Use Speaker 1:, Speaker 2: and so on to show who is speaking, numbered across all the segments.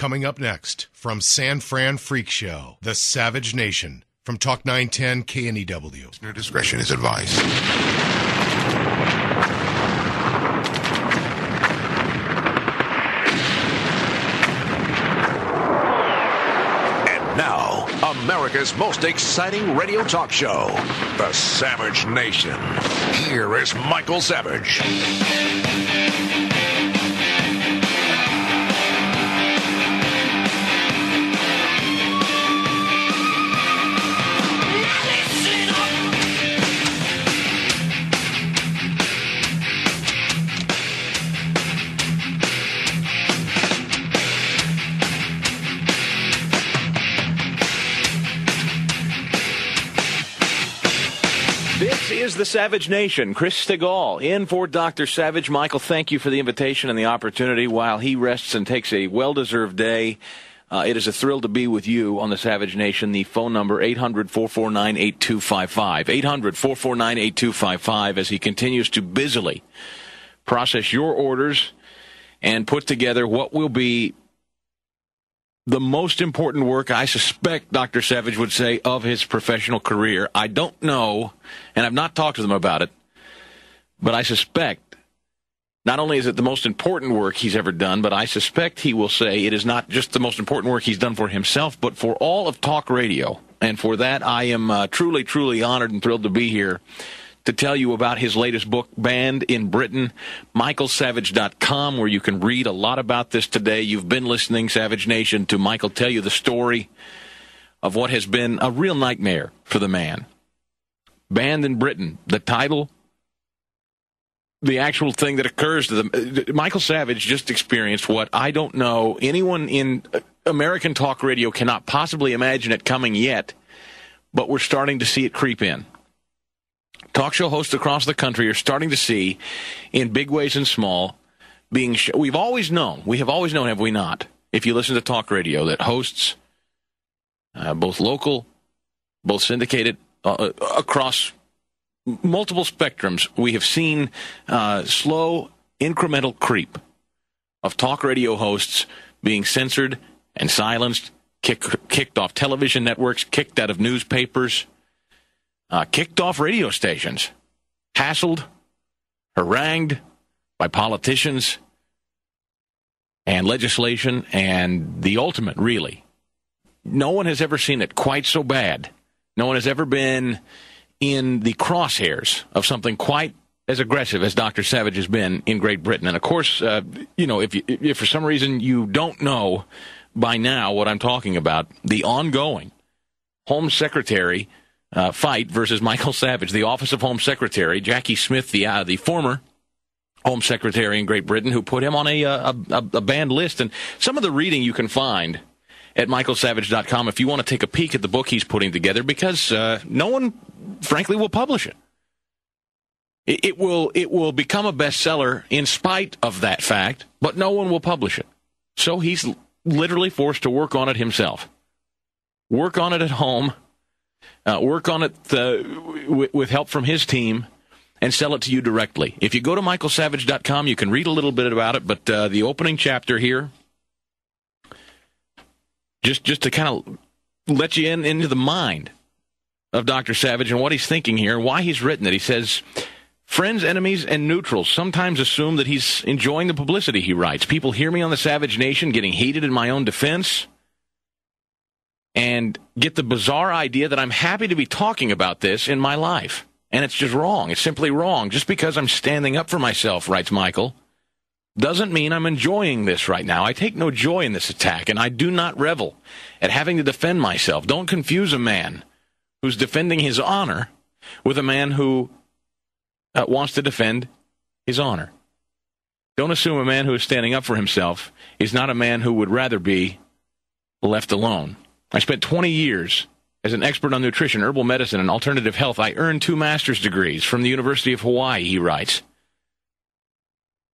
Speaker 1: Coming up next, from San Fran Freak Show, The Savage Nation, from Talk 910 KNEW.
Speaker 2: Listener discretion is advised. And now, America's most exciting radio talk show, The Savage Nation. Here is Michael Savage.
Speaker 3: This is the Savage Nation. Chris Stigall in for Dr. Savage. Michael, thank you for the invitation and the opportunity while he rests and takes a well-deserved day. It is a thrill to be with you on the Savage Nation. The phone number, 800-449-8255. 800-449-8255 as he continues to busily process your orders and put together what will be the most important work, I suspect, Dr. Savage would say, of his professional career. I don't know, and I've not talked to them about it, but I suspect not only is it the most important work he's ever done, but I suspect he will say it is not just the most important work he's done for himself, but for all of talk radio. And for that, I am truly, truly honored and thrilled to be here to tell you about his latest book, Banned in Britain, michaelsavage.com, where you can read a lot about this today. You've been listening, Savage Nation, to Michael tell you the story of what has been a real nightmare for the man. Banned in Britain, the title, the actual thing that occurs to them. Michael Savage just experienced what I don't know anyone in American talk radio cannot possibly imagine it coming yet, but we're starting to see it creep in. Talk show hosts across the country are starting to see, in big ways and small, we have always known, have we not, if you listen to talk radio, that hosts, both local, both syndicated, across multiple spectrums, we have seen slow, incremental creep of talk radio hosts being censored and silenced, kicked off television networks, kicked out of newspapers, kicked off radio stations, hassled, harangued by politicians and legislation, and the ultimate, really. No one has ever seen it quite so bad. No one has ever been in the crosshairs of something quite as aggressive as Dr. Savage has been in Great Britain. And, of course, if for some reason you don't know by now what I'm talking about, the ongoing Home Secretary fight versus Michael Savage, the Office of Home Secretary, Jackie Smith, the former Home Secretary in Great Britain, who put him on a banned list. And some of the reading you can find at michaelsavage.com if you want to take a peek at the book he's putting together, because no one, frankly, will publish it. It will become a bestseller in spite of that fact, but no one will publish it. So he's literally forced to work on it himself. Work on it at home. Work on it with help from his team, and sell it to you directly. If you go to michaelsavage.com, you can read a little bit about it, but the opening chapter here, just to kind of let you into the mind of Dr. Savage and what he's thinking here, and why he's written it. He says, friends, enemies, and neutrals sometimes assume that he's enjoying the publicity, he writes. People hear me on the Savage Nation getting heated in my own defense and get the bizarre idea that I'm happy to be talking about this in my life. And it's just wrong. It's simply wrong. Just because I'm standing up for myself, writes Michael, doesn't mean I'm enjoying this right now. I take no joy in this attack, and I do not revel at having to defend myself. Don't confuse a man who's defending his honor with a man who wants to defend his honor. Don't assume a man who is standing up for himself is not a man who would rather be left alone. I spent 20 years as an expert on nutrition, herbal medicine, and alternative health. I earned 2 master's degrees from the University of Hawaii, he writes.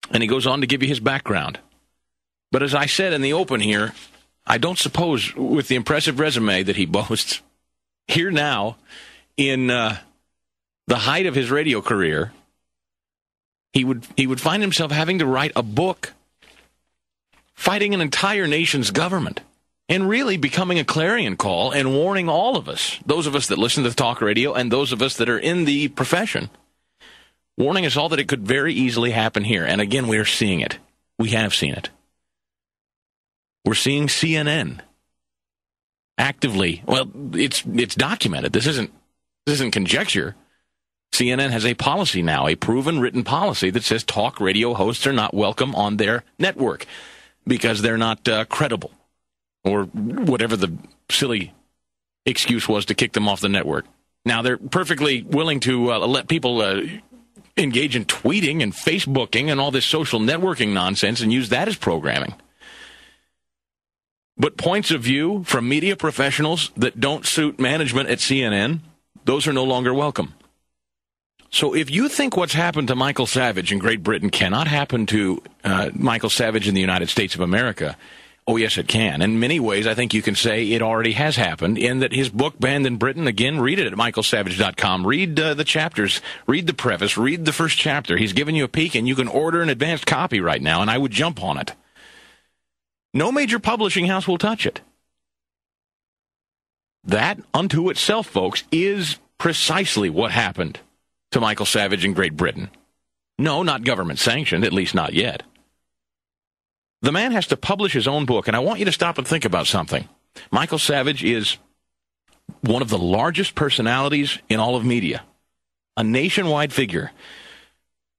Speaker 3: And he goes on to give you his background. But as I said in the open here, I don't suppose with the impressive resume that he boasts, here now in the height of his radio career, he would find himself having to write a book fighting an entire nation's government, and really becoming a clarion call and warning all of us, those of us that listen to talk radio and those of us that are in the profession, warning us all that it could very easily happen here. And again, we are seeing it. We have seen it. We're seeing CNN actively. Well, it's documented. This isn't conjecture. CNN has a policy now, a proven written policy that says talk radio hosts are not welcome on their network because they're not credible, or whatever the silly excuse was to kick them off the network. Now, they're perfectly willing to let people engage in tweeting and Facebooking and all this social networking nonsense and use that as programming. But points of view from media professionals that don't suit management at CNN, those are no longer welcome. So if you think what's happened to Michael Savage in Great Britain cannot happen to Michael Savage in the United States of America, oh, yes, it can. In many ways, I think you can say it already has happened, in that his book, Banned in Britain, again, read it at michaelsavage.com. Read the chapters, read the preface, read the first chapter. He's given you a peek, and you can order an advanced copy right now, and I would jump on it. No major publishing house will touch it. That, unto itself, folks, is precisely what happened to Michael Savage in Great Britain. No, not government sanctioned, at least not yet. The man has to publish his own book, and I want you to stop and think about something. Michael Savage is one of the largest personalities in all of media, a nationwide figure,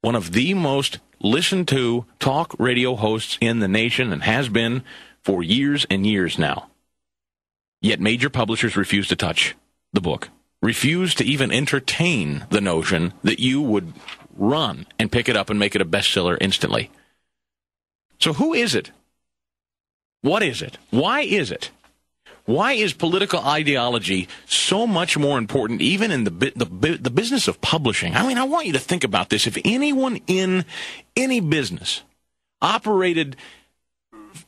Speaker 3: one of the most listened to talk radio hosts in the nation, and has been for years and years now. Yet major publishers refuse to touch the book, refuse to even entertain the notion that you would run and pick it up and make it a bestseller instantly. So who is it? What is it? Why is it? Why is political ideology so much more important, even in the business of publishing? I mean, I want you to think about this. If anyone in any business operated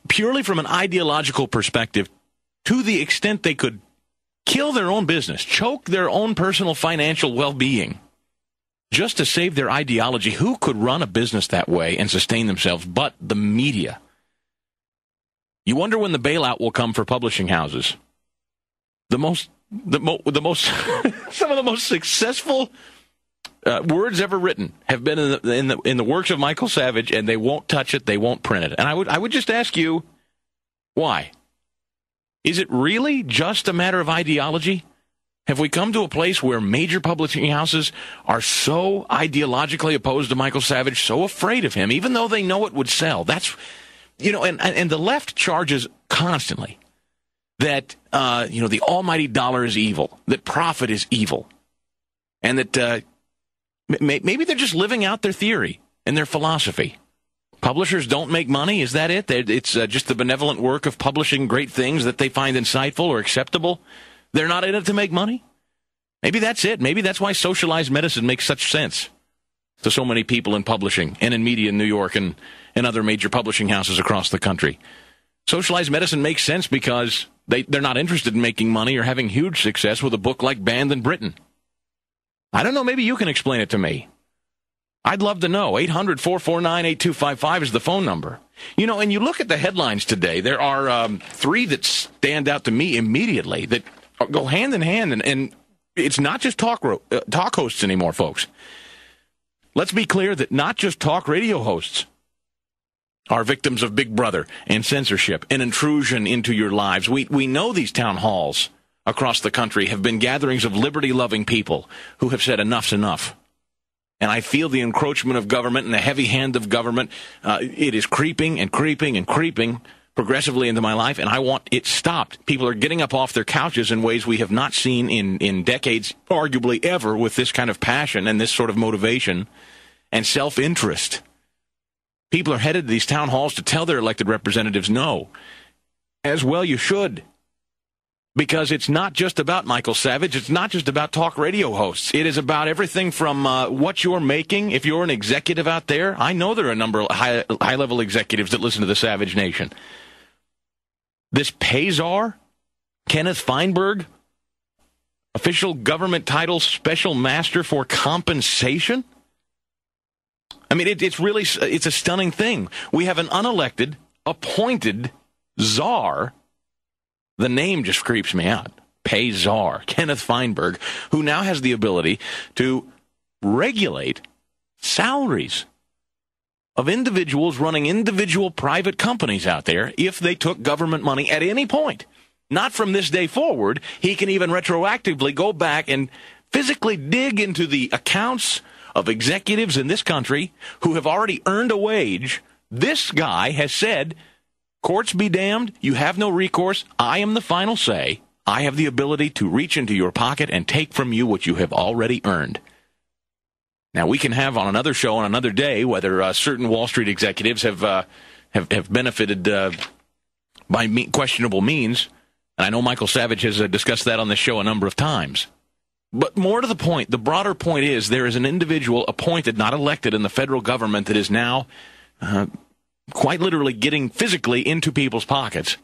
Speaker 3: purely from an ideological perspective, to the extent they could kill their own business, choke their own personal financial well-being, just to save their ideology, who could run a business that way and sustain themselves but the media? You wonder when the bailout will come for publishing houses. Some of the most successful words ever written have been in the works of Michael Savage, and they won't touch it, they won't print it. And I would just ask you, why? Is it really just a matter of ideology? Have we come to a place where major publishing houses are so ideologically opposed to Michael Savage, so afraid of him, even though they know it would sell? That's, and the left charges constantly that, the almighty dollar is evil, that profit is evil, and that maybe they're just living out their theory and their philosophy. Publishers don't make money, is that it? It's just the benevolent work of publishing great things that they find insightful or acceptable. They're not in it to make money? Maybe that's it. Maybe that's why socialized medicine makes such sense to so many people in publishing and in media in New York and other major publishing houses across the country. Socialized medicine makes sense because they're not interested in making money or having huge success with a book like Banned in Britain. I don't know. Maybe you can explain it to me. I'd love to know. 800-449-8255 is the phone number. And you look at the headlines today, there are three that stand out to me immediately that go hand in hand, and it's not just talk hosts anymore, folks. Let's be clear that not just talk radio hosts are victims of Big Brother and censorship and intrusion into your lives. We know these town halls across the country have been gatherings of liberty-loving people who have said enough's enough. And I feel the encroachment of government and the heavy hand of government. It is creeping and creeping and creeping progressively into my life, and I want it stopped. People are getting up off their couches in ways we have not seen in decades, arguably ever, with this kind of passion and this sort of motivation and self-interest. People are headed to these town halls to tell their elected representatives no. As well you should. Because it's not just about Michael Savage. It's not just about talk radio hosts. It is about everything from what you're making. If you're an executive out there, I know there are a number of high-level executives that listen to the Savage Nation. This Payzar, Kenneth Feinberg, official government title, Special Master for Compensation. I mean, it's a stunning thing. We have an unelected, appointed czar, the name just creeps me out, pay czar, Kenneth Feinberg, who now has the ability to regulate salaries of individuals running individual private companies out there if they took government money at any point. Not from this day forward. He can even retroactively go back and physically dig into the accounts of executives in this country who have already earned a wage. This guy has said, courts be damned, you have no recourse, I am the final say. I have the ability to reach into your pocket and take from you what you have already earned. Now, we can have on another show on another day whether certain Wall Street executives have benefited by questionable means. And I know Michael Savage has discussed that on this show a number of times. But more to the point, the broader point is there is an individual appointed, not elected, in the federal government that is now quite literally getting physically into people's pockets